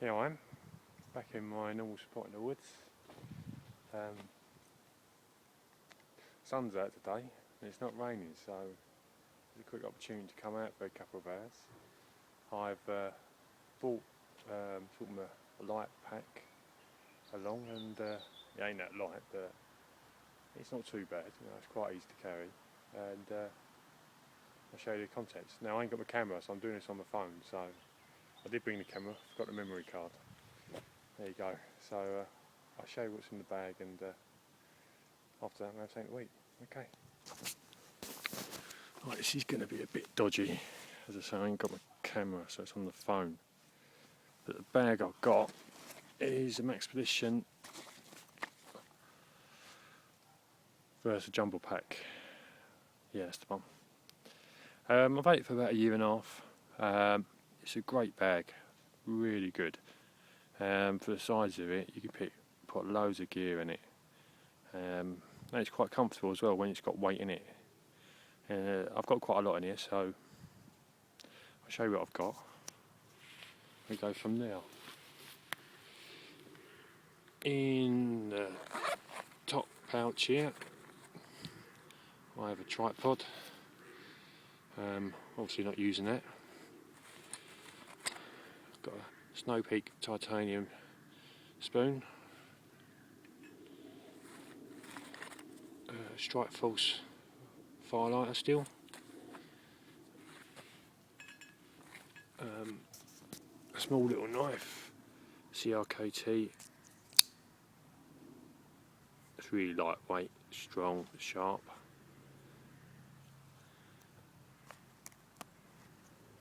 Here I am, back in my normal spot in the woods. Sun's out today and it's not raining, so it's a quick opportunity to come out for a couple of hours. I've bought sort of a light pack along, and it ain't that light, but it's not too bad. You know, it's quite easy to carry, and I'll show you the contents. Now I ain't got my camera, so I'm doing this on my phone. So I did bring the camera, forgot the memory card. There you go. So I'll show you what's in the bag, and after that I'm going to take the wheat. Okay. Right, this is going to be a bit dodgy. As I say, I ain't got my camera, so it's on the phone. But the bag I've got is a Maxpedition Versipack. Yeah, that's the one. I've had it for about a year and a half. It's a great bag, really good. For the size of it, you can put loads of gear in it. And it's quite comfortable as well when it's got weight in it. I've got quite a lot in here, so I'll show you what I've got. We go from there. In the top pouch here, I have a tripod. Obviously not using that. I've got a Snow Peak titanium spoon, strike false firelighter still, a small little knife, CRKT. It's really lightweight, strong, sharp.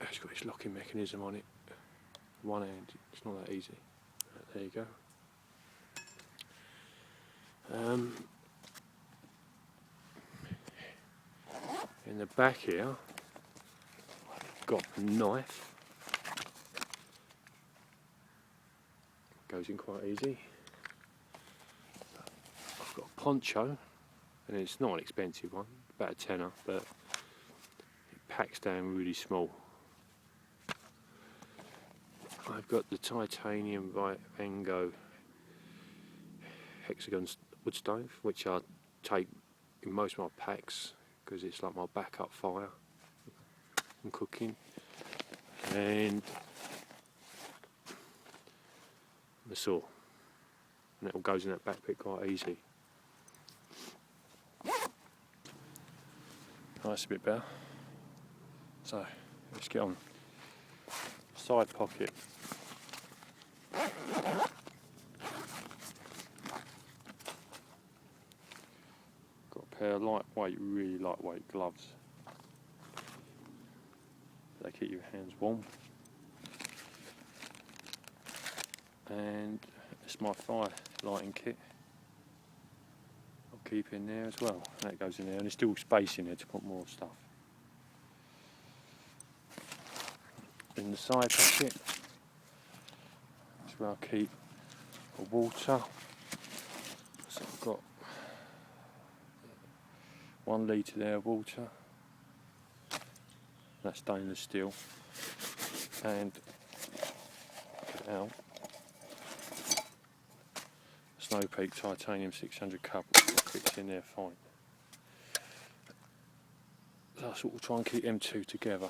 It's got this locking mechanism on it. One hand, it's not that easy. There you go. In the back here, I've got a knife. Goes in quite easy. I've got a poncho, and it's not an expensive one, about a tenner, but it packs down really small. I've got the titanium Vango hexagon wood stove, which I take in most of my packs because it's like my backup fire and cooking. And the saw, and it all goes in that backpack quite easy. That's a bit better. So let's get on. Side pocket. Got a pair of really lightweight gloves. They keep your hands warm. And it's my fire lighting kit. I'll keep in there as well. And that goes in there, and there's still space in there to put more stuff. In the side pocket, that's where I keep the water. So I've got 1 litre there of water. That's stainless steel. And get it out. Snow Peak titanium 600 cup, fits in there fine. So I sort of try and keep them two together.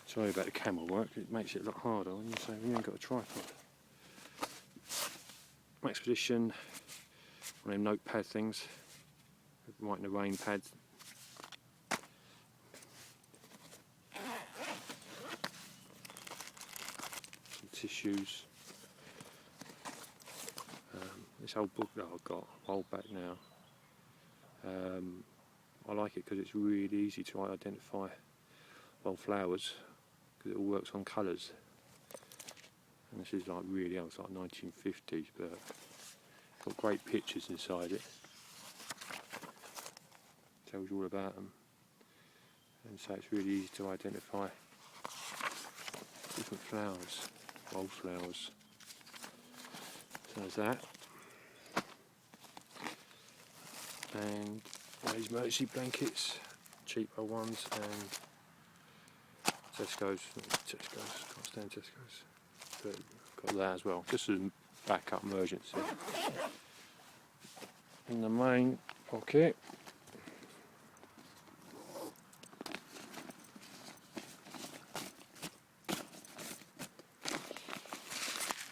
Sorry about the camera work, it makes it look harder when you ain't got a tripod. Maxpedition, one of them notepad things, writing the rain pads. Some tissues. This old book that I've got, old back now. I like it because it's really easy to identify wildflowers, because it all works on colours. And this is like really old, it's like 1950s, but it's got great pictures inside it. Tells you all about them, and so it's really easy to identify different flowers, wildflowers. So there's that. And these emergency blankets, cheaper ones, and Tesco's, can't stand Tesco's, but got that as well, just as a backup emergency. In the main pocket,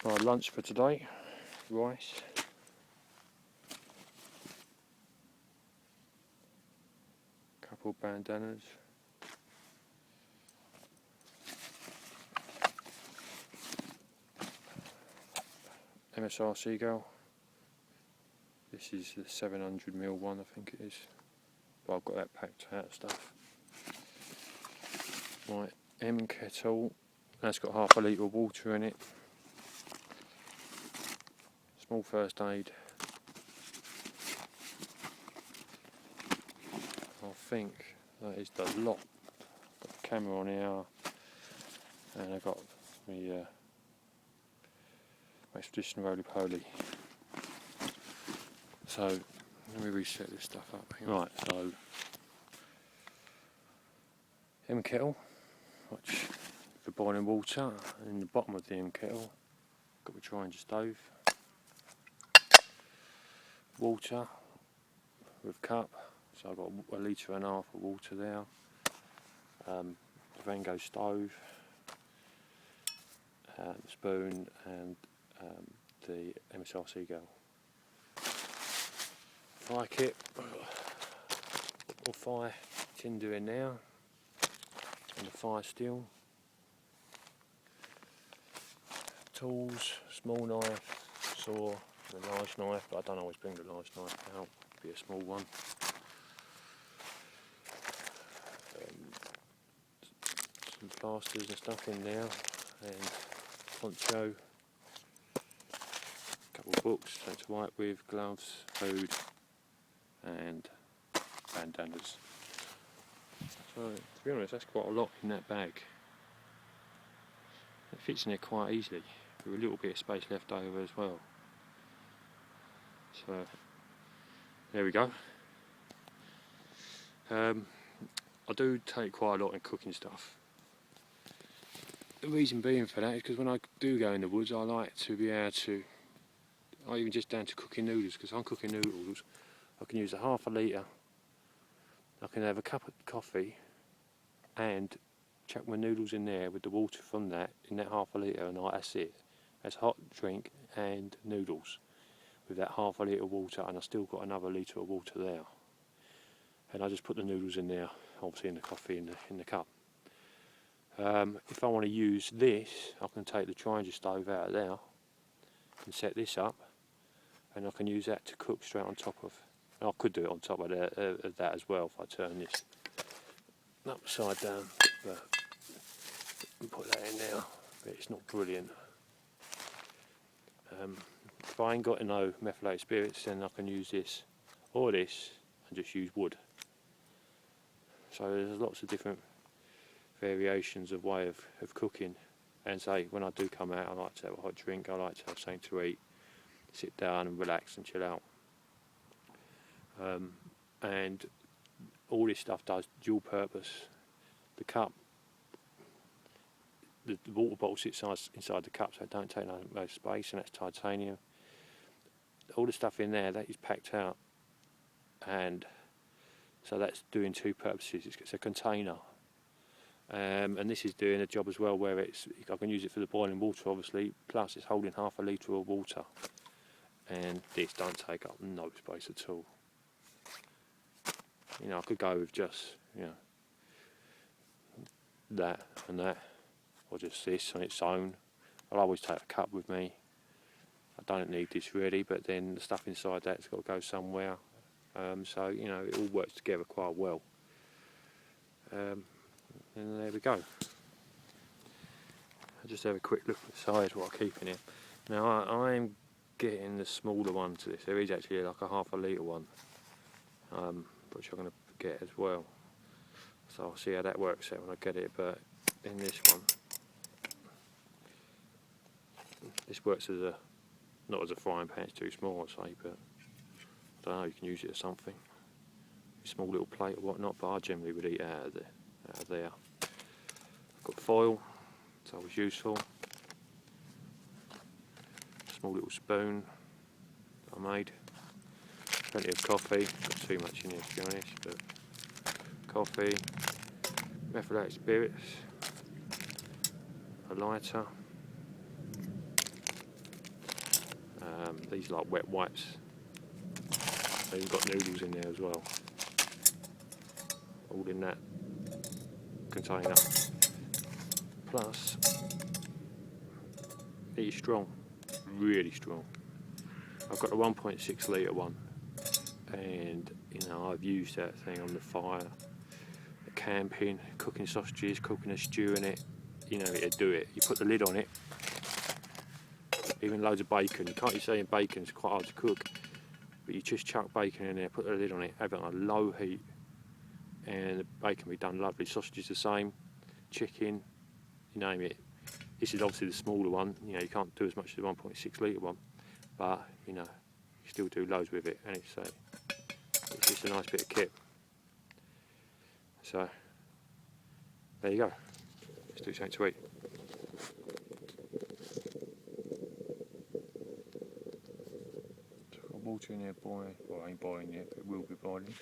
my lunch for today, rice, couple of bandanas, MSR Seagull. This is the 700ml one, I think it is. But I've got that packed out of stuff. My M kettle, that's got half a litre of water in it. Small first aid. I think that is the lot. Got the camera on here, and I've got my Maxpedition roly-poly. So let me reset this stuff up. Right, so M kettle, which for boiling water, and in the bottom of the M kettle, got my triangle stove, water with cup. So I've got 1.5 litres of water there. Then goes stove, spoon, and the MSR Seagull. Fire kit, or fire tinder in there, and the fire steel. Tools, small knife, saw, and a large knife, but I don't always bring the large knife out, be a small one. Some plasters and stuff in there, and poncho, a couple of books, something to wipe with, gloves, food, and bandanas. So to be honest, that's quite a lot in that bag. It fits in there quite easily, with a little bit of space left over as well. So there we go. I do take quite a lot in cooking stuff. The reason being for that is because when I do go in the woods, I like to be able to, or even just down to cooking noodles, because I'm cooking noodles, I can use a half a litre, I can have a cup of coffee and chuck my noodles in there with the water from that, in that half a litre, and that's it. That's hot drink and noodles with that half a litre of water, and I still got another litre of water there. And I just put the noodles in there, obviously in the coffee in the cup. If I want to use this, I can take the triangle stove out of there and set this up, and I can use that to cook straight on top of. And I could do it on top of that as well if I turn this upside down, but put that in there. But it's not brilliant. If I ain't got no methylated spirits, then I can use this or this and just use wood. So there's lots of different variations of way of cooking. And say when I do come out, I like to have a hot drink, I like to have something to eat, sit down and relax and chill out. And all this stuff does dual purpose. The cup, the water bottle sits inside the cup, so it don't take no space, and that's titanium. All the stuff in there, that is packed out, and so that's doing two purposes. It's a container, and this is doing a job as well, where I can use it for the boiling water, obviously, plus it's holding half a litre of water, and this don't take up no space at all. You know, I could go with just, that and that, or just this on its own. I'll always take a cup with me. I don't need this really, but then the stuff inside that's got to go somewhere. So, it all works together quite well. And there we go. I'll just have a quick look at the size what I keep in here. Now, I'm getting the smaller one to this. There is actually like a half a litre one, which I'm going to get as well. So I'll see how that works out when I get it, but in this one, this works as not as a frying pan, it's too small, I'd say, but I don't know, you can use it as something. small little plate or whatnot, but I generally would eat out of there. I've got foil, it's always useful. Small little spoon that I made. Plenty of coffee, not too much in here to be honest, but coffee, methylated spirits, a lighter, these are like wet wipes, so you've got noodles in there as well, all in that container, plus it is strong, really strong. I've got the 1.6 litre one, and you know, I've used that thing on the fire, camping, cooking sausages, cooking a stew in it. You know, it'd do it. You put the lid on it, even loads of bacon. You can't be saying bacon's quite hard to cook, but you just chuck bacon in there, put the lid on it, have it on a low heat, and the bacon will be done lovely. Sausages the same, chicken, you name it. This is obviously the smaller one. You know, you can't do as much as the 1.6 litre one, but you know, you still do loads with it, and it's just a nice bit of kit. So there you go. Let's do something to eat. So I've got water in there boiling. Well, it ain't boiling yet, but it will be boiling.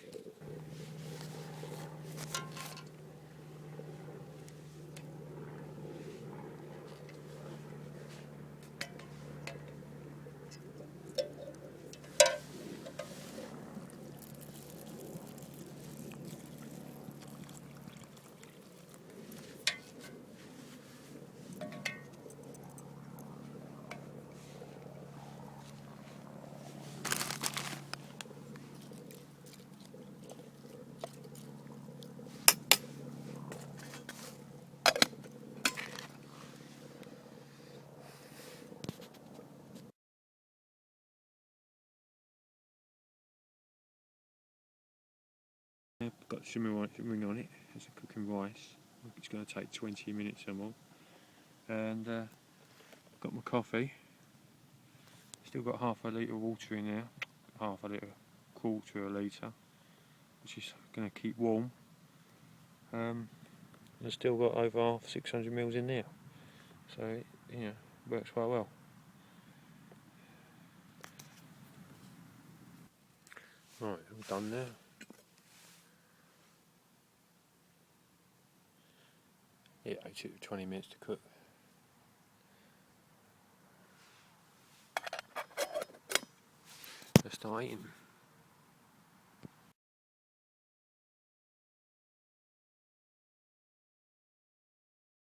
I've got some ring on it, it's a cooking rice. It's going to take 20 minutes or more. And got my coffee. Still got half a litre of water in there, half a litre, quarter of a litre, which is going to keep warm. And still got over 600 mils in there, so it, you know, works quite well. Right, all done now. Yeah, it took 20 minutes to cook. Let's start eating.